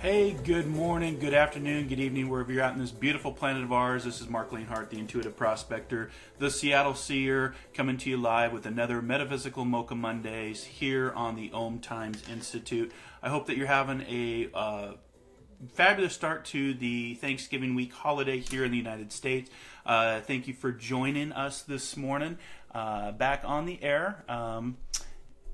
Hey, good morning, good afternoon, good evening, wherever you're at in this beautiful planet of ours. This is Marc the Intuitive Prospector, the SeattleSee-er, coming to you live with another Metaphysical Mocha Mondays here on the Om Times Institute. I hope that you're having a fabulous start to the Thanksgiving week holiday here in the United States. Thank you for joining us this morning, back on the air.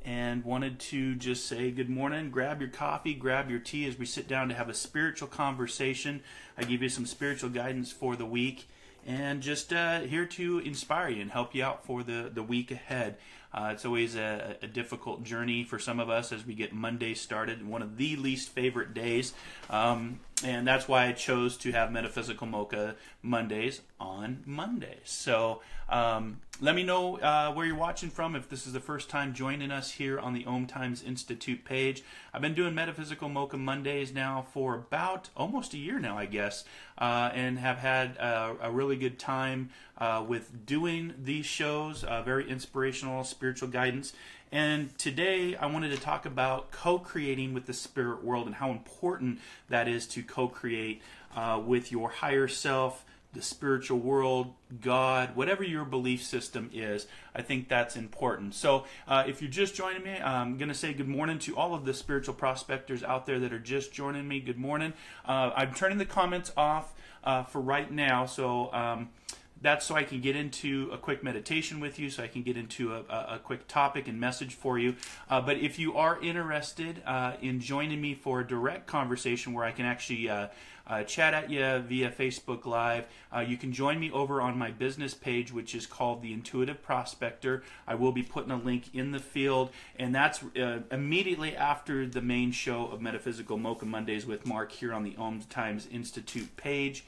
And wanted to just say good morning. Grab your coffee, grab your tea as we sit down to have a spiritual conversation. I give you some spiritual guidance for the week, and just here to inspire you and help you out for the week ahead. It's always a difficult journey for some of us as we get Monday started, one of the least favorite days. And that's why I chose to have Metaphysical Mocha Mondays on Mondays. So let me know where you're watching from, if this is the first time joining us here on the Om Times Institute page. I've been doing Metaphysical Mocha Mondays now for about almost a year now, I guess, and have had a really good time with doing these shows, very inspirational, spiritual guidance. And today I wanted to talk about co-creating with the spirit world and how important that is to co-create with your higher self, the spiritual world, God, whatever your belief system is. I think that's important. So if you're just joining me, I'm going to say good morning to all of the spiritual prospectors out there that are just joining me. Good morning. I'm turning the comments off for right now, so that's so I can get into a quick meditation with you, so I can get into a quick topic and message for you. But if you are interested in joining me for a direct conversation where I can actually chat at you via Facebook Live, you can join me over on my business page, which is called the Intuitive Prospector. I will be putting a link in the field, and that's immediately after the main show of Metaphysical Mocha Mondays with Marc here on the Om Times Institute page.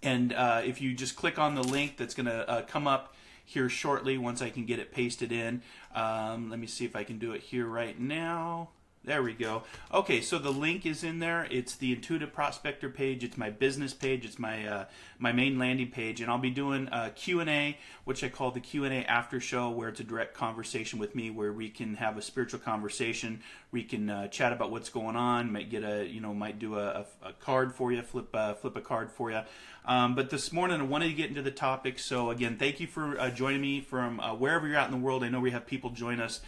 And if you just click on the link that's going to come up here shortly once I can get it pasted in. Let me see if I can do it here right now. There we go. Okay, so the link is in there. It's the Intuitive Prospector page. It's my business page. It's my my main landing page, and I'll be doing a Q&A, which I call the Q&A after show, where it's a direct conversation with me, where we can have a spiritual conversation. We can chat about what's going on. Might get might do a card for you, flip a card for you. But this morning I wanted to get into the topic. So again, thank you for joining me from wherever you're at in the world. I know we have people join us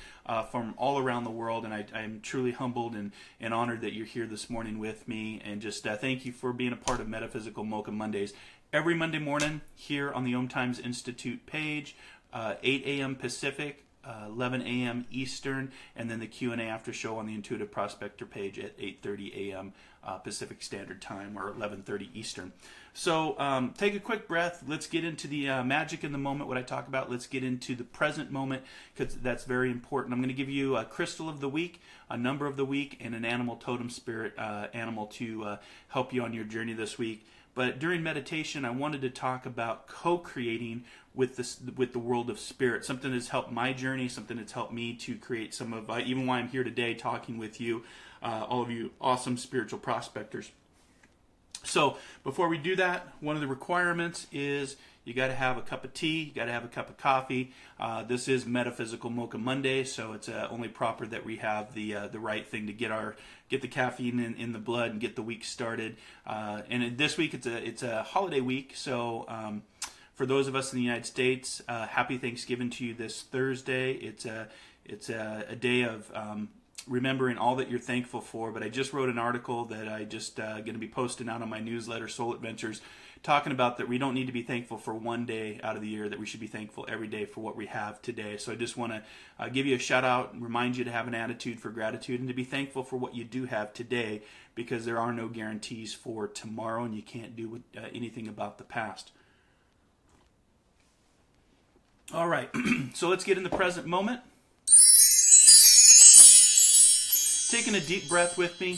from all around the world, and I'm truly humbled and honored that you're here this morning with me. And just thank you for being a part of Metaphysical Mocha Mondays. Every Monday morning here on the Om Times Institute page, 8 a.m. Pacific, 11 a.m. Eastern, and then the Q&A after show on the Intuitive Prospector page at 8:30 a.m. Pacific Standard Time, or 11:30 Eastern. So take a quick breath. Let's get into the magic in the moment, what I talk about. Let's get into the present moment, because that's very important. I'm going to give you a crystal of the week, a number of the week, and an animal totem spirit animal to help you on your journey this week. But during meditation, I wanted to talk about co-creating with the world of spirit, something that's helped my journey, something that's helped me to create some of, even why I'm here today talking with you, all of you awesome spiritual prospectors. So before we do that, one of the requirements is you got to have a cup of tea, you got to have a cup of coffee. This is Metaphysical Mocha Monday, so it's only proper that we have the right thing to get the caffeine in the blood and get the week started. And this week it's a holiday week, so for those of us in the United States, happy Thanksgiving to you this Thursday. It's a day of remembering all that you're thankful for. But I just wrote an article that I just going to be posting out on my newsletter, Soul Adventures, talking about that we don't need to be thankful for one day out of the year, that we should be thankful every day for what we have today. So I just want to give you a shout out and remind you to have an attitude for gratitude and to be thankful for what you do have today, because there are no guarantees for tomorrow, and you can't do anything about the past. All right, so let's get in the present moment. Taking a deep breath with me.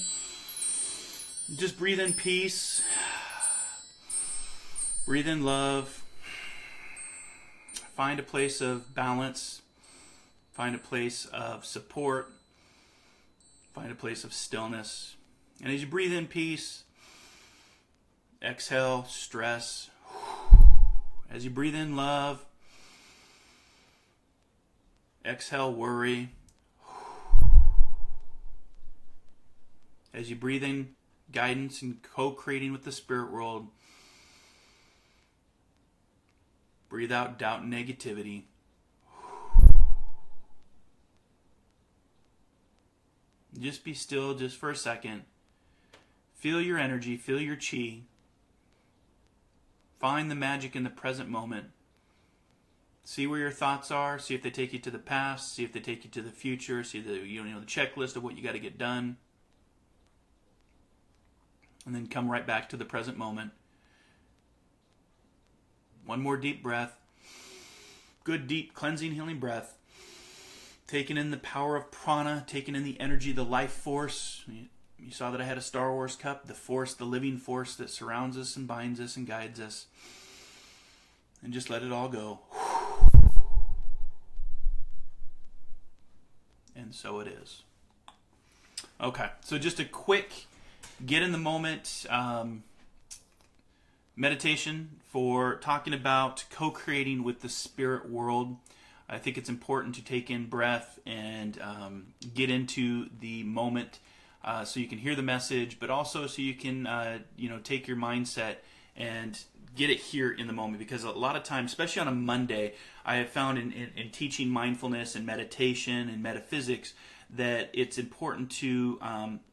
Just breathe in peace. Breathe in love. Find a place of balance. Find a place of support. Find a place of stillness. And as you breathe in peace, exhale stress. As you breathe in love, exhale worry. as you breathe in guidance and co-creating with the spirit world, breathe out doubt and negativity. Just be still just for a second. Feel your energy, feel your chi. Find the magic in the present moment. See where your thoughts are. See if they take you to the past. See if they take you to the future. See the the checklist of what you got to get done. And then come right back to the present moment. One more deep breath. Good, deep, cleansing, healing breath. Taking in the power of prana. Taking in the energy, the life force. You saw that I had a Star Wars cup. The force, the living force that surrounds us and binds us and guides us. And just let it all go. And so it is. Okay, so just a quick get in the moment meditation for talking about co-creating with the spirit world. I think it's important to take in breath and get into the moment so you can hear the message, but also so you can take your mindset and get it here in the moment. Because a lot of times, especially on a Monday, I have found in teaching mindfulness and meditation and metaphysics that it's important to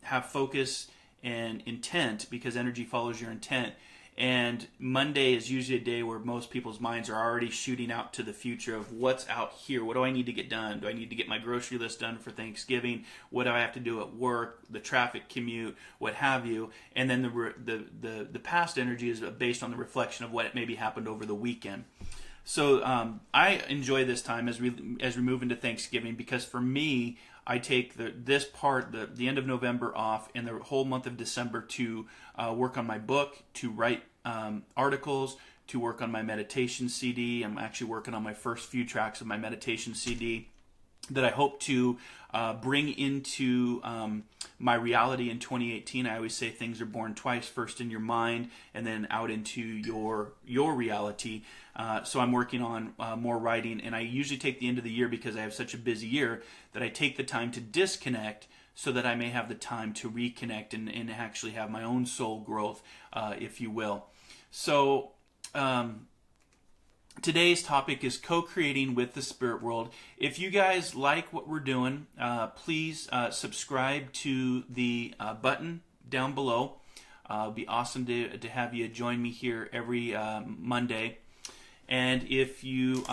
have focus and intent, because energy follows your intent. And Monday is usually a day where most people's minds are already shooting out to the future of what's out here. What do I need to get done? Do I need to get my grocery list done for Thanksgiving? What do I have to do at work? The traffic commute, what have you? And then the past energy is based on the reflection of what maybe happened over the weekend. So I enjoy this time as we move into Thanksgiving, because for me, I take the end of November off and the whole month of December to work on my book, to write articles, to work on my meditation CD. I'm actually working on my first few tracks of my meditation CD that I hope to bring into my reality in 2018. I always say things are born twice, first in your mind and then out into your reality. So I'm working on more writing, and I usually take the end of the year, because I have such a busy year, that I take the time to disconnect so that I may have the time to reconnect and actually have my own soul growth, if you will. So today's topic is co-creating with the spirit world. If you guys like what we're doing, please subscribe to the button down below. It'd be awesome to have you join me here every Monday. And if you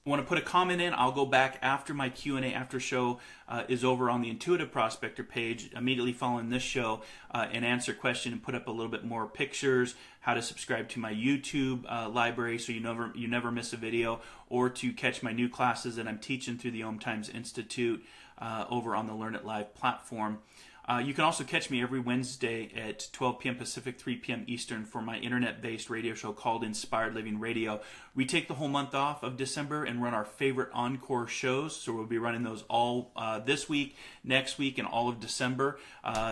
want to put a comment in, I'll go back after my Q&A after show is over on the Intuitive Prospector page, immediately following this show, and answer a question and put up a little bit more pictures, how to subscribe to my YouTube library so you never miss a video, or to catch my new classes that I'm teaching through the Om Times Institute over on the Learn It Live platform. You can also catch me every Wednesday at 12 p.m. Pacific, 3 p.m. Eastern for my internet-based radio show called Inspired Living Radio. We take the whole month off of December and run our favorite encore shows, so we'll be running those all this week, next week, and all of December.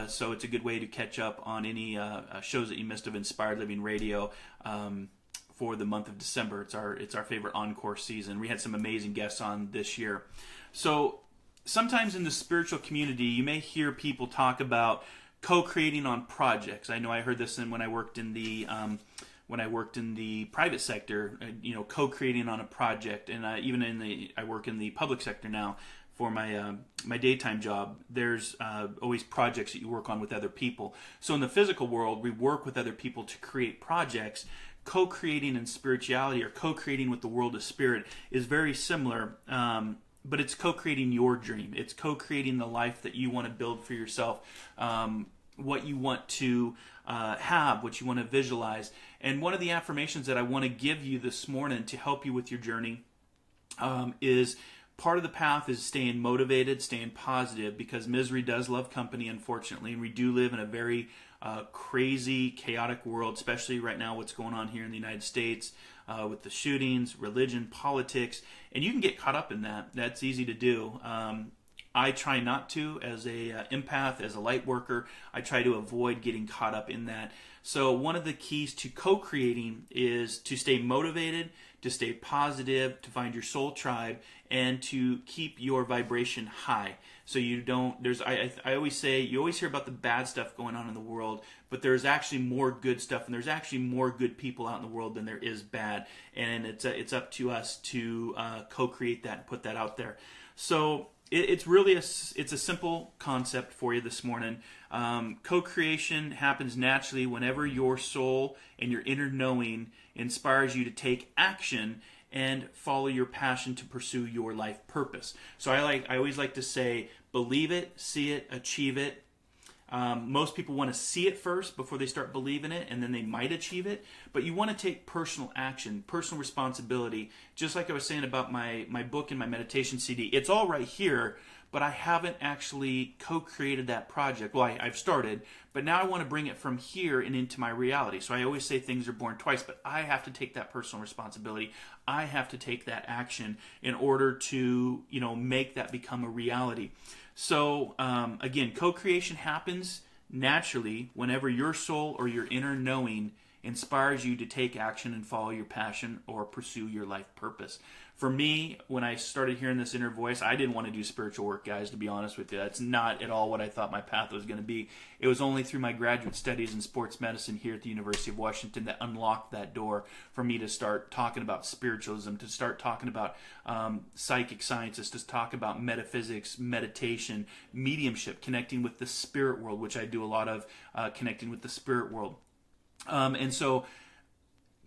So it's a good way to catch up on any shows that you missed of Inspired Living Radio for the month of December. It's our favorite encore season. We had some amazing guests on this year. So sometimes in the spiritual community, you may hear people talk about co-creating on projects. I know I heard this when I worked in the private sector. Co-creating on a project, and even I work in the public sector now for my my daytime job. There's always projects that you work on with other people. So in the physical world, we work with other people to create projects. Co-creating in spirituality, or co-creating with the world of spirit, is very similar. But it's co-creating your dream. It's co-creating the life that you want to build for yourself, what you want to have, what you want to visualize. And one of the affirmations that I want to give you this morning to help you with your journey is part of the path is staying motivated, staying positive, because misery does love company, unfortunately. And we do live in a very crazy, chaotic world, especially right now what's going on here in the United States. With the shootings, religion, politics, and you can get caught up in that. That's easy to do. I try not to, as a empath, as a light worker. I try to avoid getting caught up in that. So one of the keys to co-creating is to stay motivated, to stay positive, to find your soul tribe, and to keep your vibration high. So you don't, I always say, you always hear about the bad stuff going on in the world, but there's actually more good stuff, and there's actually more good people out in the world than there is bad. And it's up to us to co-create that and put that out there. So it's really it's a simple concept for you this morning. Co-creation happens naturally whenever your soul and your inner knowing inspires you to take action and follow your passion to pursue your life purpose. So I always like to say, believe it, see it, achieve it. Most people want to see it first before they start believing it, and then they might achieve it. But you want to take personal action, personal responsibility. Just like I was saying about my book and my meditation CD. It's all right here, but I haven't actually co-created that project. Well, I've started, but now I want to bring it from here and into my reality. So I always say things are born twice, but I have to take that personal responsibility. I have to take that action in order to, make that become a reality. So again, co-creation happens naturally whenever your soul or your inner knowing inspires you to take action and follow your passion or pursue your life purpose. For me, when I started hearing this inner voice, I didn't want to do spiritual work, guys, to be honest with you. That's not at all what I thought my path was going to be. It was only through my graduate studies in sports medicine here at the University of Washington that unlocked that door for me to start talking about spiritualism, to start talking about psychic sciences, to talk about metaphysics, meditation, mediumship, connecting with the spirit world, which I do a lot of, connecting with the spirit world. And so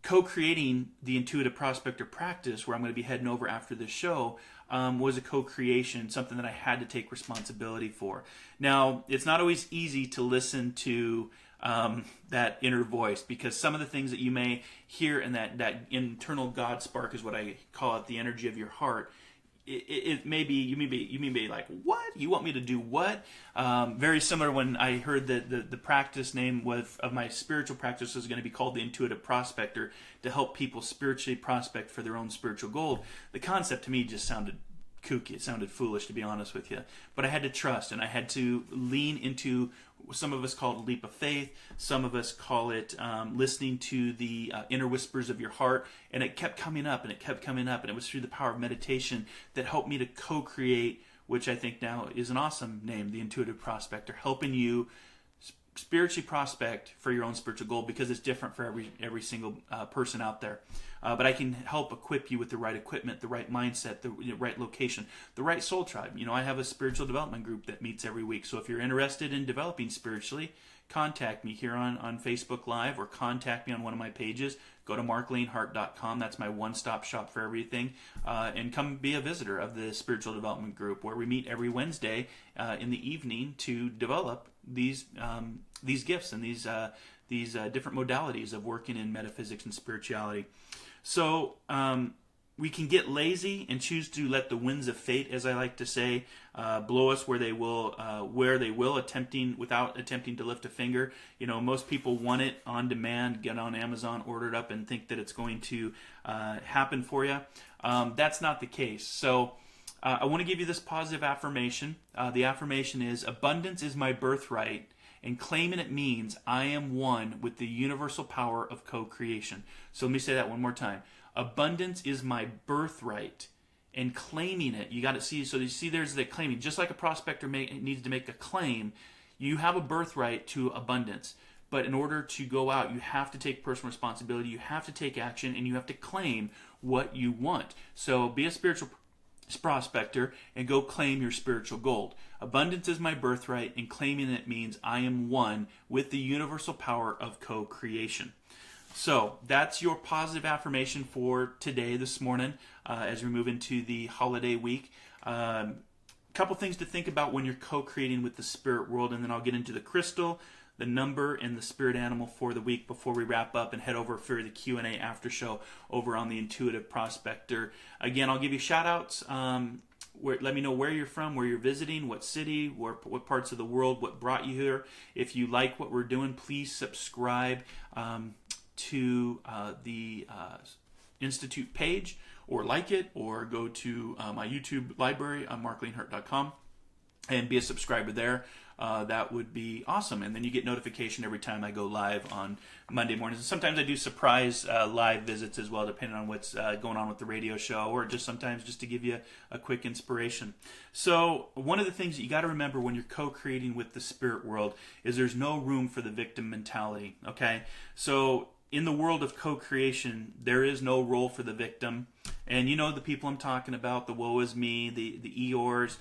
co-creating the Intuitive Prospector practice, where I'm going to be heading over after this show, was a co-creation, something that I had to take responsibility for. Now, it's not always easy to listen to that inner voice, because some of the things that you may hear in that internal God spark is what I call it, the energy of your heart. It may be, you may be like, what? You want me to do what? Very similar when I heard that the practice name of my spiritual practice was going to be called the Intuitive Prospector, to help people spiritually prospect for their own spiritual goal. The concept to me just sounded kooky. It sounded foolish, to be honest with you. But I had to trust, and I had to lean into, some of us call it a leap of faith, some of us call it listening to the inner whispers of your heart, and it kept coming up, and it kept coming up, and it was through the power of meditation that helped me to co-create, which I think now is an awesome name, the Intuitive Prospector, helping you spiritually prospect for your own spiritual goal, because it's different for every single person out there. But I can help equip you with the right equipment, the right mindset, the right location, the right soul tribe. I have a spiritual development group that meets every week. So if you're interested in developing spiritually, contact me here on Facebook Live, or contact me on one of my pages. Go to marclanehart.com. That's my one-stop shop for everything. And come be a visitor of the spiritual development group, where we meet every Wednesday in the evening to develop these gifts and these different modalities of working in metaphysics and spirituality. So we can get lazy and choose to let the winds of fate, as I like to say, blow us where they will, without attempting to lift a finger. Most people want it on demand, get on Amazon, order it up, and think that it's going to happen for you. That's not the case. So I want to give you this positive affirmation. The affirmation is, abundance is my birthright, and claiming it means I am one with the universal power of co-creation. So let me say that one more time. Abundance is my birthright, and claiming it, you got to see. So you see, there's the claiming. Just like a prospector needs to make a claim, you have a birthright to abundance. But in order to go out, you have to take personal responsibility, you have to take action, and you have to claim what you want. So be a spiritual prospector and go claim your spiritual gold. Abundance is my birthright, and claiming it means I am one with the universal power of co-creation. So that's your positive affirmation for today, this morning, as we move into the holiday week. Couple things to think about when you're co-creating with the spirit world, and then I'll get into the crystal, the number, and the spirit animal for the week before we wrap up and head over for the Q&A after show over on the Intuitive Prospector. Again, I'll give you shout outs. Let me know where you're from, where you're visiting, what city, what parts of the world, what brought you here. If you like what we're doing, please subscribe to the Institute page, or like it, or go to my YouTube library on marclanehart.com and be a subscriber there. that would be awesome. And then you get notification every time I go live on Monday mornings. And sometimes I do surprise live visits as well, depending on what's going on with the radio show, or just sometimes just to give you a quick inspiration. So one of the things that you got to remember when you're co-creating with the spirit world is there's no room for the victim mentality, okay? So in the world of co-creation, there is no role for the victim. And you know the people I'm talking about, the woe is me, the Eeyores,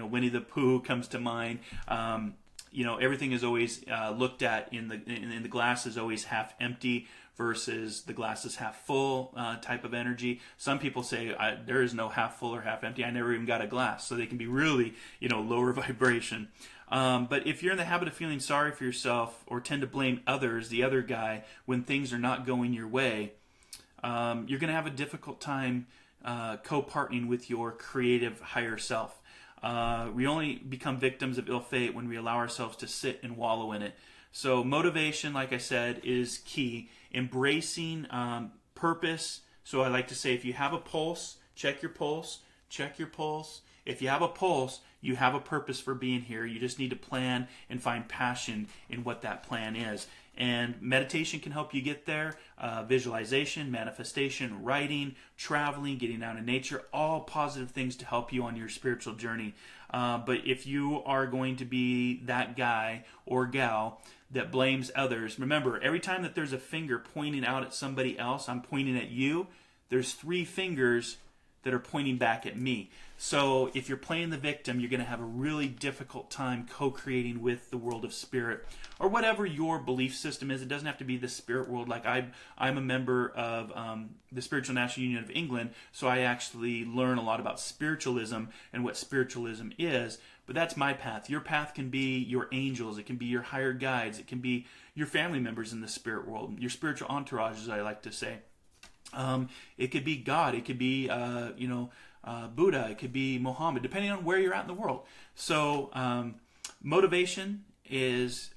Winnie the Pooh comes to mind. Everything is always looked at in the glass is always half empty versus the glass is half full type of energy. Some people say there is no half full or half empty. I never even got a glass, so they can be really lower vibration. But if you're in the habit of feeling sorry for yourself or tend to blame others, the other guy, when things are not going your way, you're going to have a difficult time co-partnering with your creative higher self. We only become victims of ill fate when we allow ourselves to sit and wallow in it. So motivation, like I said, is key. Embracing purpose. So I like to say, if you have a pulse, check your pulse, check your pulse. If you have a pulse, you have a purpose for being here. You just need to plan and find passion in what that plan is. And meditation can help you get there. Visualization, manifestation, writing, traveling, getting out in nature, all positive things to help you on your spiritual journey. But if you are going to be that guy or gal that blames others, remember, every time that there's a finger pointing out at somebody else, I'm pointing at you, there's 3 fingers that are pointing back at me. So if you're playing the victim, you're going to have a really difficult time co-creating with the world of spirit, or whatever your belief system is. It doesn't have to be the spirit world. Like I'm a member of the Spiritual National Union of England, so I actually learn a lot about spiritualism and what spiritualism is. But that's my path. Your path can be your angels. It can be your higher guides. It can be your family members in the spirit world, your spiritual entourage, as I like to say. It could be God. It could be, Buddha. It could be Muhammad, depending on where you're at in the world. So motivation is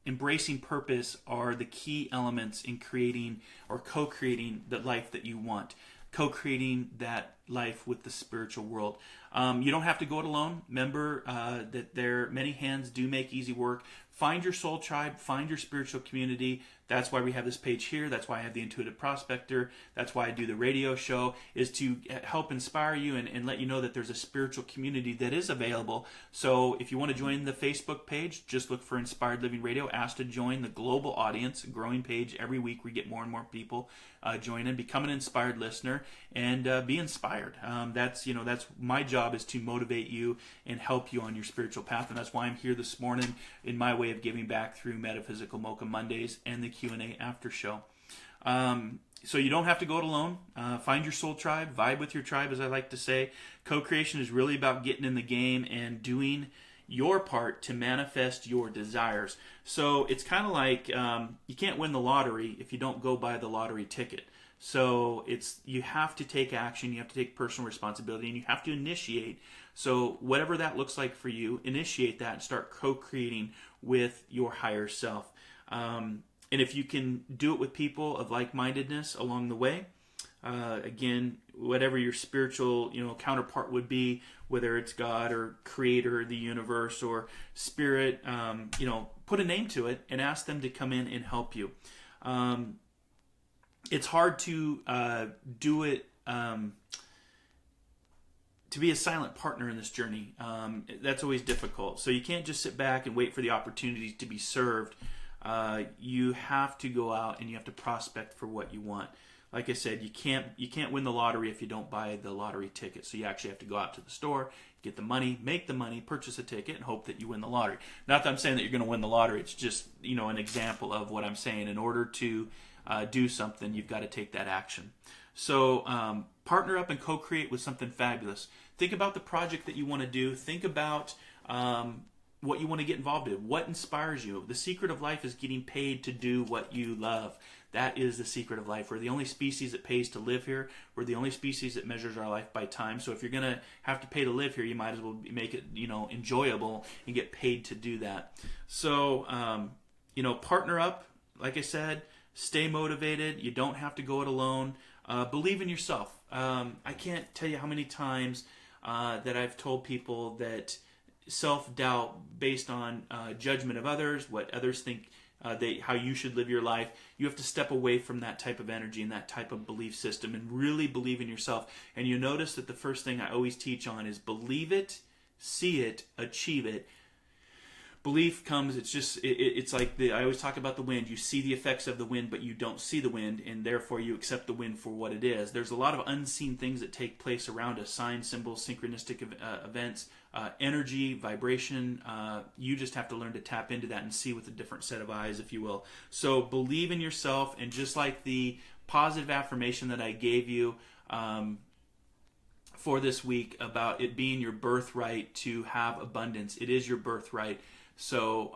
embracing purpose are the key elements in creating or co-creating the life that you want. Co-creating that life with the spiritual world. You don't have to go it alone. Remember that many hands do make easy work. Find your soul tribe. Find your spiritual community. That's why we have this page here. That's why I have the Intuitive Prospector. That's why I do the radio show, is to help inspire you and let you know that there's a spiritual community that is available. So if you want to join the Facebook page, just look for Inspired Living Radio. Ask to join the global audience, growing page. Every week we get more and more people join in. Become an inspired listener and be inspired. That's my job, is to motivate you and help you on your spiritual path. And that's why I'm here this morning in my way of giving back through Metaphysical Mocha Mondays and the Q&A after show. So you don't have to go it alone. Find your soul tribe, vibe with your tribe, as I like to say. Co-creation is really about getting in the game and doing your part to manifest your desires. So it's kind of like you can't win the lottery if you don't go buy the lottery ticket. So you have to take action, you have to take personal responsibility, and you have to initiate. So whatever that looks like for you, initiate that and start co-creating with your higher self. And if you can do it with people of like-mindedness along the way, again, whatever your spiritual counterpart would be, whether it's God or Creator, the universe, or Spirit, put a name to it and ask them to come in and help you. It's hard to do it, to be a silent partner in this journey. That's always difficult. So you can't just sit back and wait for the opportunity to be served. You have to go out and you have to prospect for what you want. Like I said, you can't win the lottery if you don't buy the lottery ticket. So you actually have to go out to the store, get the money, make the money, purchase a ticket, and hope that you win the lottery. Not that I'm saying that you're going to win the lottery. It's just an example of what I'm saying. In order to do something, you've got to take that action. So partner up and co-create with something fabulous. Think about the project that you want to do. Think about what you want to get involved in. What inspires you? The secret of life is getting paid to do what you love. That is the secret of life. We're the only species that pays to live here. We're the only species that measures our life by time. So if you're going to have to pay to live here, you might as well make it, enjoyable and get paid to do that. So, partner up. Like I said, stay motivated. You don't have to go it alone. Believe in yourself. I can't tell you how many times that I've told people that self-doubt based on judgment of others, what others think how you should live your life. You have to step away from that type of energy and that type of belief system and really believe in yourself. And you notice that the first thing I always teach on is believe it, see it, achieve it. Belief comes, it's like I always talk about the wind. You see the effects of the wind, but you don't see the wind, and therefore you accept the wind for what it is. There's a lot of unseen things that take place around us, signs, symbols, synchronistic events, energy, vibration. You just have to learn to tap into that and see with a different set of eyes, if you will. So believe in yourself, and just like the positive affirmation that I gave you for this week about it being your birthright to have abundance, it is your birthright. So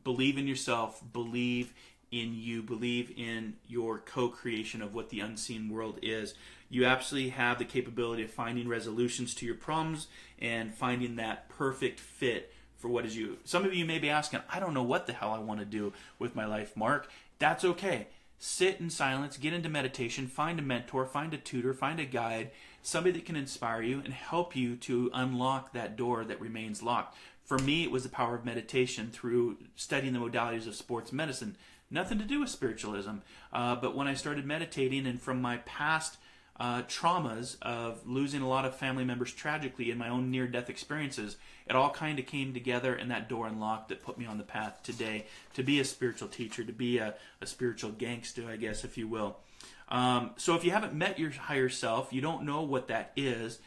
believe in yourself, believe in you, believe in your co-creation of what the unseen world is. You absolutely have the capability of finding resolutions to your problems and finding that perfect fit for what is you. Some of you may be asking, I don't know what the hell I want to do with my life, Mark. That's okay. Sit in silence, get into meditation, find a mentor, find a tutor, find a guide, somebody that can inspire you and help you to unlock that door that remains locked. For me, it was the power of meditation through studying the modalities of sports medicine. Nothing to do with spiritualism. But when I started meditating, and from my past traumas of losing a lot of family members tragically in my own near-death experiences, it all kind of came together, and that door unlocked that put me on the path today to be a spiritual teacher, to be a spiritual gangster, I guess, if you will. So if you haven't met your higher self, you don't know what that is,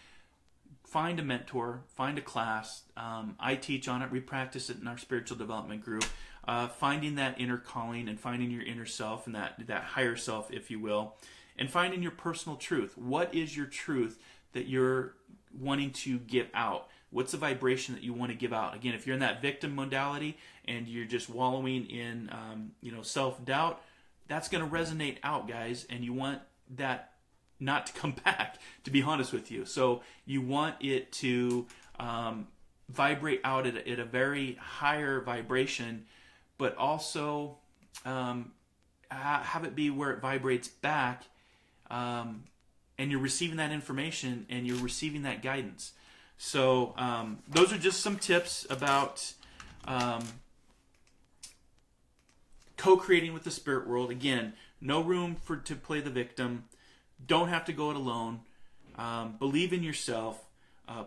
find a mentor, find a class. I teach on it. We practice it in our spiritual development group. Finding that inner calling and finding your inner self and that higher self, if you will, and finding your personal truth. What is your truth that you're wanting to give out? What's the vibration that you want to give out? Again, if you're in that victim modality and you're just wallowing in self-doubt, that's going to resonate out, guys, and you want that not to come back, to be honest with you. So you want it to vibrate out at a very higher vibration, but also have it be where it vibrates back, and you're receiving that information and you're receiving that guidance. So those are just some tips about co-creating with the spirit world. Again, no room to play the victim. Don't have to go it alone. Believe in yourself.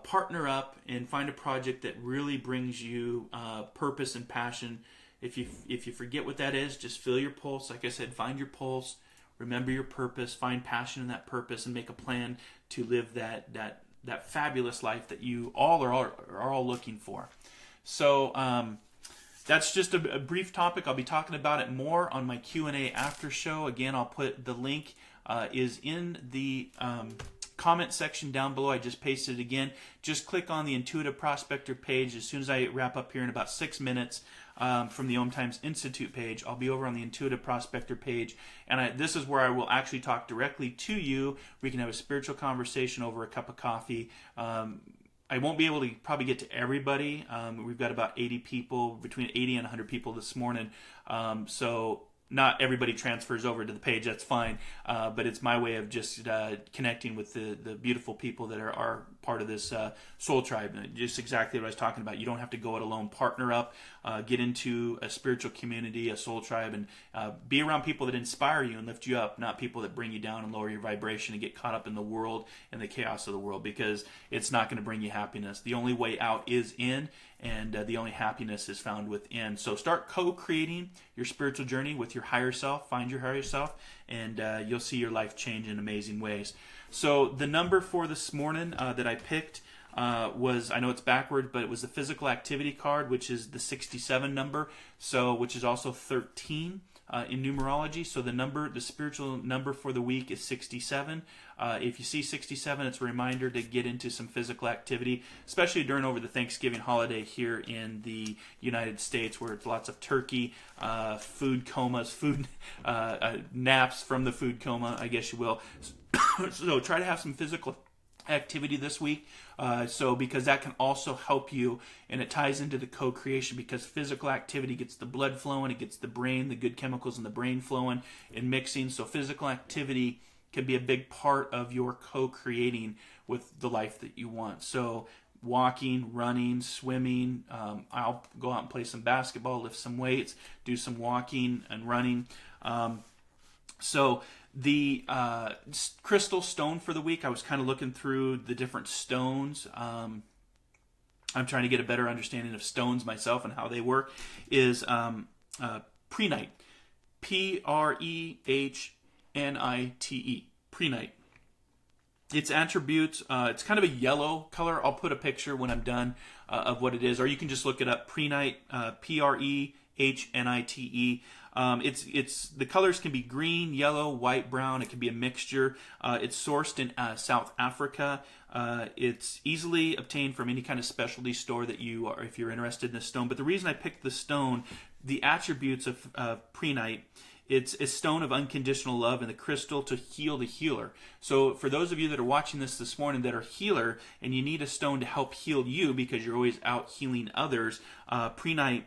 Partner up and find a project that really brings you purpose and passion. If you forget what that is, just feel your pulse. Like I said, find your pulse. Remember your purpose. Find passion in that purpose, and make a plan to live that fabulous life that you all are all looking for. So that's just a brief topic. I'll be talking about it more on my Q&A after show. Again, I'll put the link is in the comment section down below. I just pasted it again. Just click on the Intuitive Prospector page. As soon as I wrap up here in about 6 minutes from the Om Times Institute page, I'll be over on the Intuitive Prospector page, and this is where I will actually talk directly to you. We can have a spiritual conversation over a cup of coffee. I won't be able to probably get to everybody. We've got about 80 people, between 80 and 100 people this morning. So not everybody transfers over to the page, that's fine. But it's my way of just connecting with the beautiful people that are part of this soul tribe. Just exactly what I was talking about. You don't have to go it alone. Partner up, get into a spiritual community, a soul tribe, and be around people that inspire you and lift you up, not people that bring you down and lower your vibration and get caught up in the world and the chaos of the world, because it's not going to bring you happiness. The only way out is in, and the only happiness is found within. So start co-creating your spiritual journey with your higher self. Find your higher self, and you'll see your life change in amazing ways. So the number for this morning that I picked was, I know it's backward, but it was the physical activity card, which is the 67 number, so which is also 13 in numerology. So the spiritual number for the week is 67. If you see 67, it's a reminder to get into some physical activity, especially during over the Thanksgiving holiday here in the United States, where it's lots of turkey, food comas, naps from the food coma, I guess you will. So try to have some physical activity this week, because that can also help you, and it ties into the co-creation, because physical activity gets the blood flowing, it gets the brain, the good chemicals in the brain flowing and mixing. So physical activity can be a big part of your co-creating with the life that you want. So walking, running, swimming. I'll go out and play some basketball, lift some weights, do some walking and running. So the crystal stone for the week, I was kind of looking through the different stones. I'm trying to get a better understanding of stones myself and how they work, is prehnite. P-R-E-H-N-I-T-E. Prehnite. Its attributes, it's kind of a yellow color. I'll put a picture when I'm done of what it is, or you can just look it up. Prehnite, P-R-E-H-N-I-T-E. It's the colors can be green, yellow, white, brown. It can be a mixture. It's sourced in South Africa. It's easily obtained from any kind of specialty store that you are, if you're interested in this stone. But the reason I picked the stone, the attributes of prehnite, it's a stone of unconditional love and the crystal to heal the healer. So for those of you that are watching this morning that are healer and you need a stone to help heal you because you're always out healing others, prehnite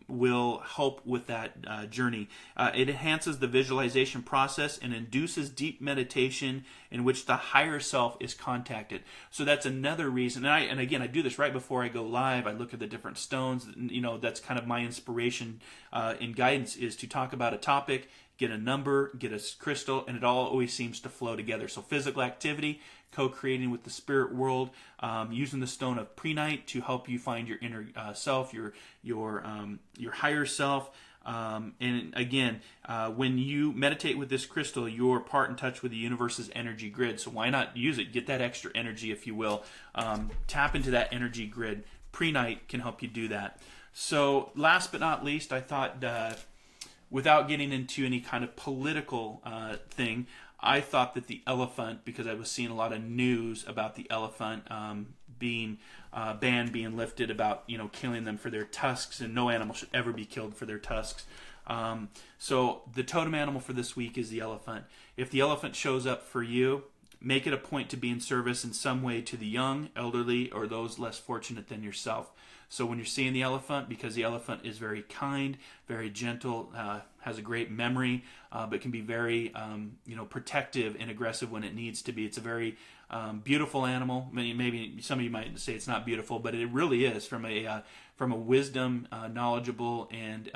will help with that journey. It enhances the visualization process and induces deep meditation in which the higher self is contacted. So that's another reason. And again, I do this right before I go live. I look at the different stones. You know, that's kind of my inspiration and guidance, is to talk about a topic, get a number, get a crystal, and it all always seems to flow together. So physical activity, co-creating with the spirit world, using the stone of prehnite to help you find your inner self, your higher self. And again, when you meditate with this crystal, you're part in touch with the universe's energy grid. So why not use it? Get that extra energy, if you will. Tap into that energy grid. Prehnite can help you do that. So last but not least, I thought, without getting into any kind of political thing, I thought that the elephant, because I was seeing a lot of news about the elephant being ban being lifted, about, you know, killing them for their tusks, and no animal should ever be killed for their tusks. So the totem animal for this week is the elephant. If the elephant shows up for you, make it a point to be in service in some way to the young, elderly, or those less fortunate than yourself. So when you're seeing the elephant, because the elephant is very kind, very gentle, has a great memory, but can be very protective and aggressive when it needs to be. It's a very beautiful animal. Maybe some of you might say it's not beautiful, but it really is from a wisdom, knowledgeable, and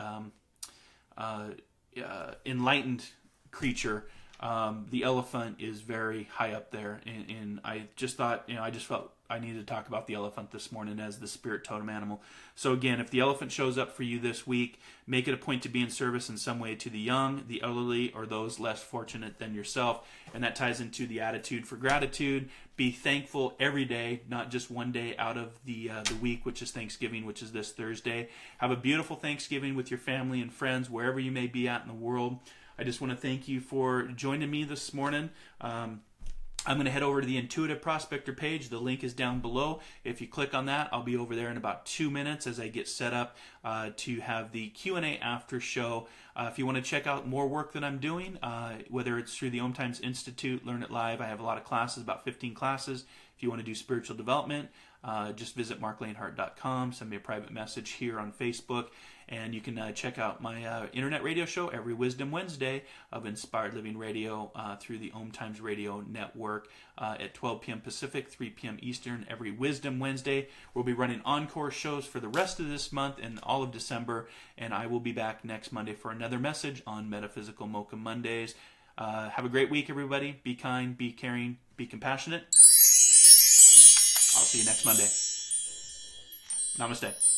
enlightened creature. The elephant is very high up there, and I just thought, I just felt I needed to talk about the elephant this morning as the spirit totem animal. So again, if the elephant shows up for you this week, make it a point to be in service in some way to the young, the elderly, or those less fortunate than yourself. And that ties into the attitude for gratitude. Be thankful every day, not just one day out of the week, which is Thanksgiving, which is this Thursday. Have a beautiful Thanksgiving with your family and friends, wherever you may be at in the world. I just want to thank you for joining me this morning. I'm going to head over to the Intuitive Prospector page. The link is down below. If you click on that, I'll be over there in about 2 minutes as I get set up to have the Q&A after show. If you want to check out more work that I'm doing, whether it's through the Om Times Institute, Learn It Live, I have a lot of classes, about 15 classes. If you want to do spiritual development, just visit marclaneHart.com. Send me a private message here on Facebook. And you can check out my internet radio show every Wisdom Wednesday of Inspired Living Radio through the Om Times Radio Network at 12 p.m. Pacific, 3 p.m. Eastern every Wisdom Wednesday. We'll be running encore shows for the rest of this month and all of December. And I will be back next Monday for another message on Metaphysical Mocha Mondays. Have a great week, everybody. Be kind, be caring, be compassionate. I'll see you next Monday. Namaste.